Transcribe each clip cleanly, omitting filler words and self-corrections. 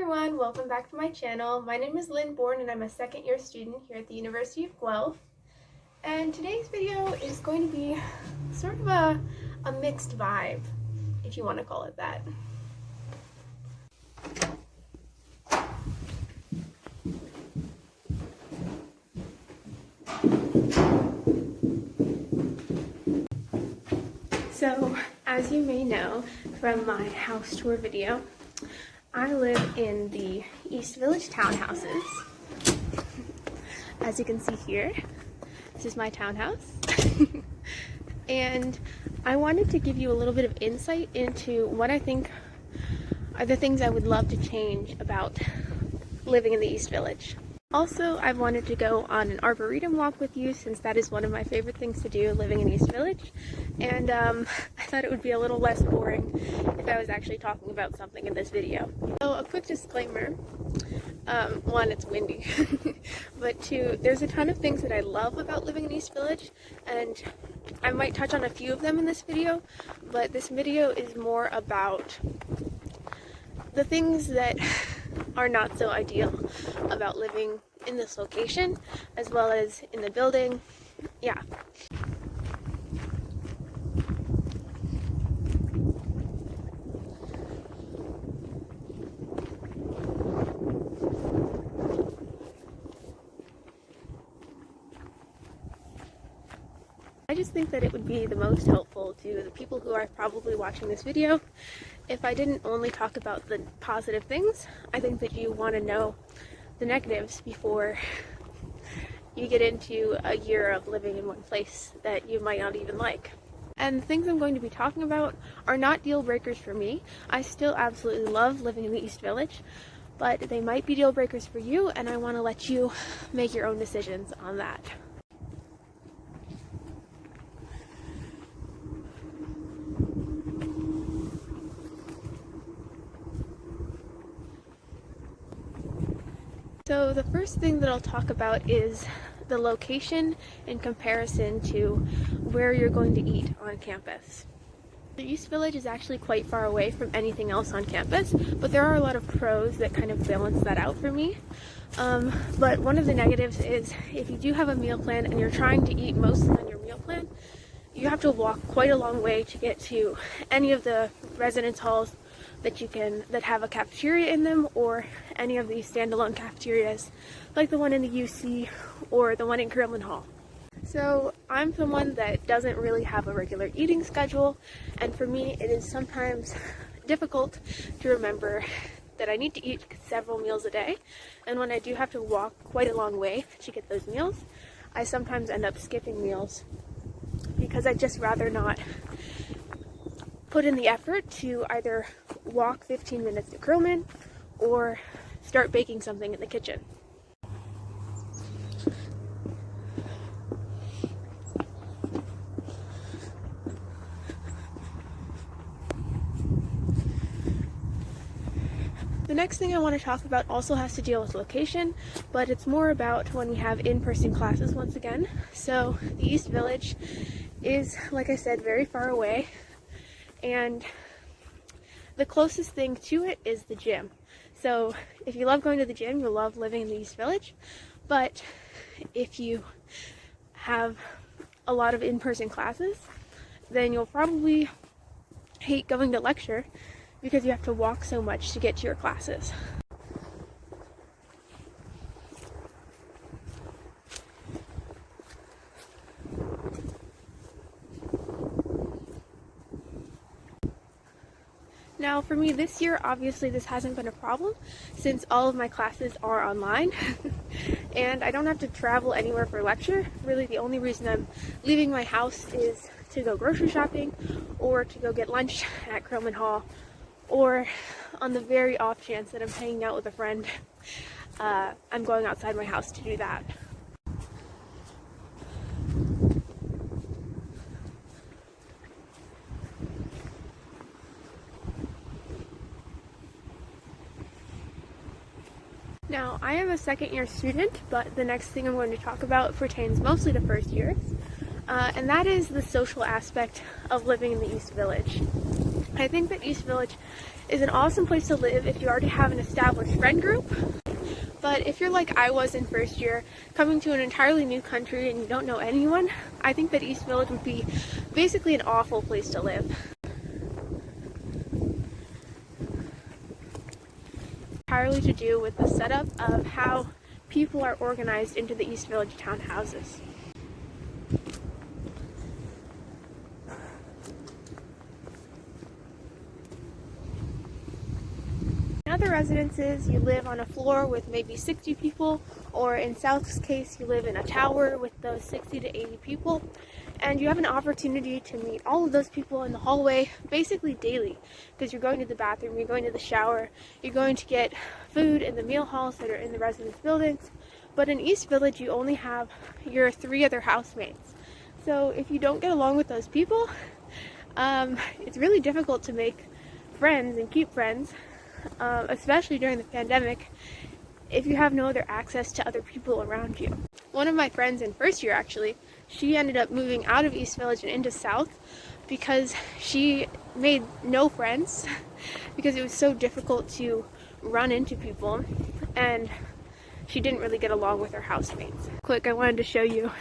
everyone, welcome back to my channel. My name is Lynn Bourne and I'm a second year student here at the University of Guelph. And today's video is going to be sort of a mixed vibe, if you want to call it that. So, as you may know from my house tour video, I live in the East Village townhouses. As you can see here, this is my townhouse. And I wanted to give you a little bit of insight into what I think are the things I would love to change about living in the East Village. Also, I wanted to go on an arboretum walk with you since that is one of my favorite things to do living in East Village. And I thought it would be a little less boring if I was actually talking about something in this video. So a quick disclaimer, one, it's windy, but two, there's a ton of things that I love about living in East Village, and I might touch on a few of them in this video, but this video is more about the things that are not so ideal about living in this location, as well as in the building. Yeah. I just think that it would be the most helpful to the people who are probably watching this video if I didn't only talk about the positive things. I think that you want to know the negatives before you get into a year of living in one place that you might not even like. And the things I'm going to be talking about are not deal breakers for me. I still absolutely love living in the East Village, but they might be deal breakers for you, and I want to let you make your own decisions on that. So the first thing that I'll talk about is the location in comparison to where you're going to eat on campus. The East Village is actually quite far away from anything else on campus, but there are a lot of pros that kind of balance that out for me. But one of the negatives is if you do have a meal plan and you're trying to eat mostly on your meal plan, you have to walk quite a long way to get to any of the residence halls that have a cafeteria in them, or any of these standalone cafeterias like the one in the UC or the one in Crillman Hall. So I'm someone that doesn't really have a regular eating schedule, and for me it is sometimes difficult to remember that I need to eat several meals a day, and when I do have to walk quite a long way to get those meals, I sometimes end up skipping meals because I'd just rather not put in the effort to either walk 15 minutes to Crillman or start baking something in the kitchen. The next thing I want to talk about also has to deal with location, but it's more about when we have in-person classes once again. So the East Village is, like I said, very far away, and the closest thing to it is the gym. So if you love going to the gym, you'll love living in the East Village, but if you have a lot of in-person classes, then you'll probably hate going to lecture because you have to walk so much to get to your classes. Now for me this year, obviously this hasn't been a problem since all of my classes are online and I don't have to travel anywhere for lecture. Really the only reason I'm leaving my house is to go grocery shopping or to go get lunch at Crillman Hall, or on the very off chance that I'm hanging out with a friend, I'm going outside my house to do that. Now, I am a second year student, but the next thing I'm going to talk about pertains mostly to first years, and that is the social aspect of living in the East Village. I think that East Village is an awesome place to live if you already have an established friend group. But if you're like I was in first year, coming to an entirely new country and you don't know anyone, I think that East Village would be basically an awful place to live. Entirely to do with the setup of how people are organized into the East Village townhouses. In other residences, you live on a floor with maybe 60 people, or in South's case, you live in a tower with those 60 to 80 people, and you have an opportunity to meet all of those people in the hallway basically daily, because you're going to the bathroom, you're going to the shower, you're going to get food in the meal halls that are in the residence buildings. But in East Village, you only have your 3 other housemates. So if you don't get along with those people, it's really difficult to make friends and keep friends. Especially during the pandemic, if you have no other access to other people around you. One of my friends in first year, actually, she ended up moving out of East Village and into South because she made no friends because it was so difficult to run into people, and she didn't really get along with her housemates. Quick, I wanted to show you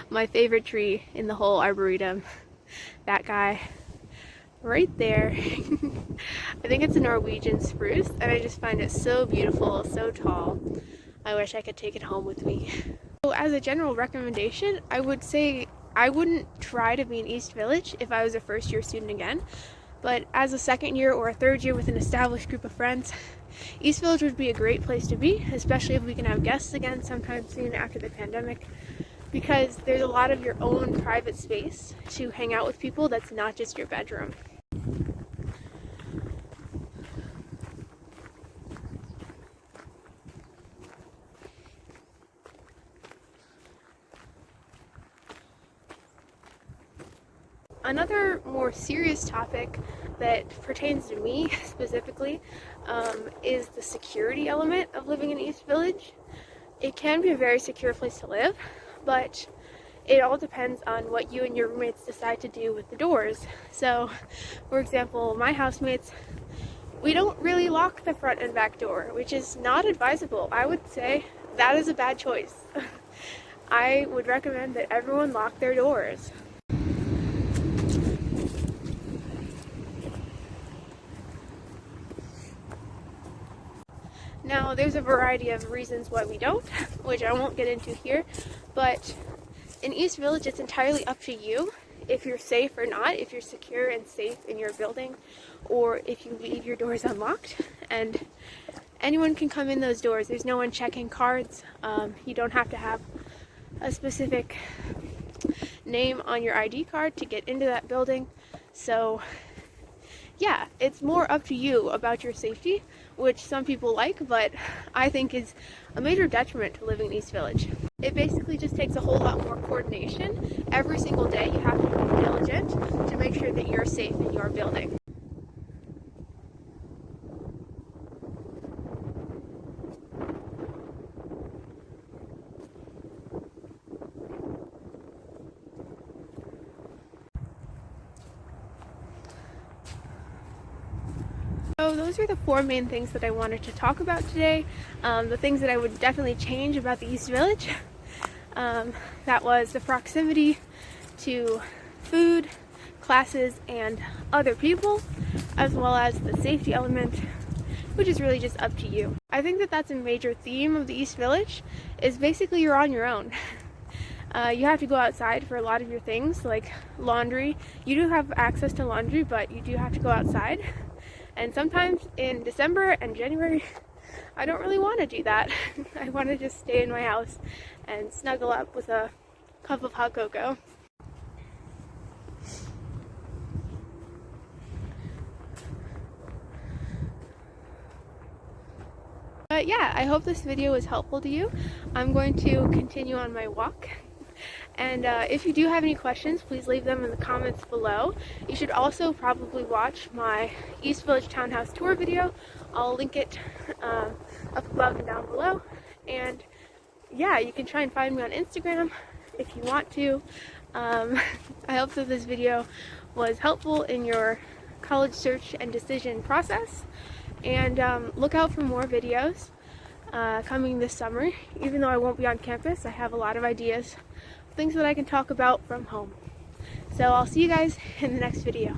my favorite tree in the whole arboretum. That guy right there. I think it's a Norwegian spruce, and I just find it so beautiful, so tall. I wish I could take it home with me. So as a general recommendation, I would say I wouldn't try to be in East Village if I was a first year student again, but as a second year or a third year with an established group of friends, East Village would be a great place to be, especially if we can have guests again sometime soon after the pandemic, because there's a lot of your own private space to hang out with people that's not just your bedroom. Another more serious topic that pertains to me specifically is the security element of living in East Village. It can be a very secure place to live, but it all depends on what you and your roommates decide to do with the doors. So, for example, my housemates, we don't really lock the front and back door, which is not advisable. I would say that is a bad choice. I would recommend that everyone lock their doors. Now, there's a variety of reasons why we don't, which I won't get into here, but in East Village, it's entirely up to you if you're safe or not, if you're secure and safe in your building, or if you leave your doors unlocked, and anyone can come in those doors. There's no one checking cards. You don't have to have a specific name on your ID card to get into that building. So yeah, it's more up to you about your safety, which some people like, but I think is a major detriment to living in East Village. It basically just takes a whole lot more coordination. Every single day you have to be diligent to make sure that you're safe in your building. So those are the 4 main things that I wanted to talk about today. The things that I would definitely change about the East Village. That was the proximity to food, classes, and other people, as well as the safety element, which is really just up to you. I think that that's a major theme of the East Village, is basically you're on your own. You have to go outside for a lot of your things, like laundry. You do have access to laundry, but you do have to go outside. And sometimes in December and January, I don't really want to do that. I want to just stay in my house and snuggle up with a cup of hot cocoa. But yeah, I hope this video was helpful to you. I'm going to continue on my walk. And if you do have any questions, please leave them in the comments below. You should also probably watch my East Village Townhouse Tour video. I'll link it up above and down below. And yeah, you can try and find me on Instagram if you want to. I hope that this video was helpful in your college search and decision process. And look out for more videos coming this summer. Even though I won't be on campus, I have a lot of ideas, things that I can talk about from home. So I'll see you guys in the next video.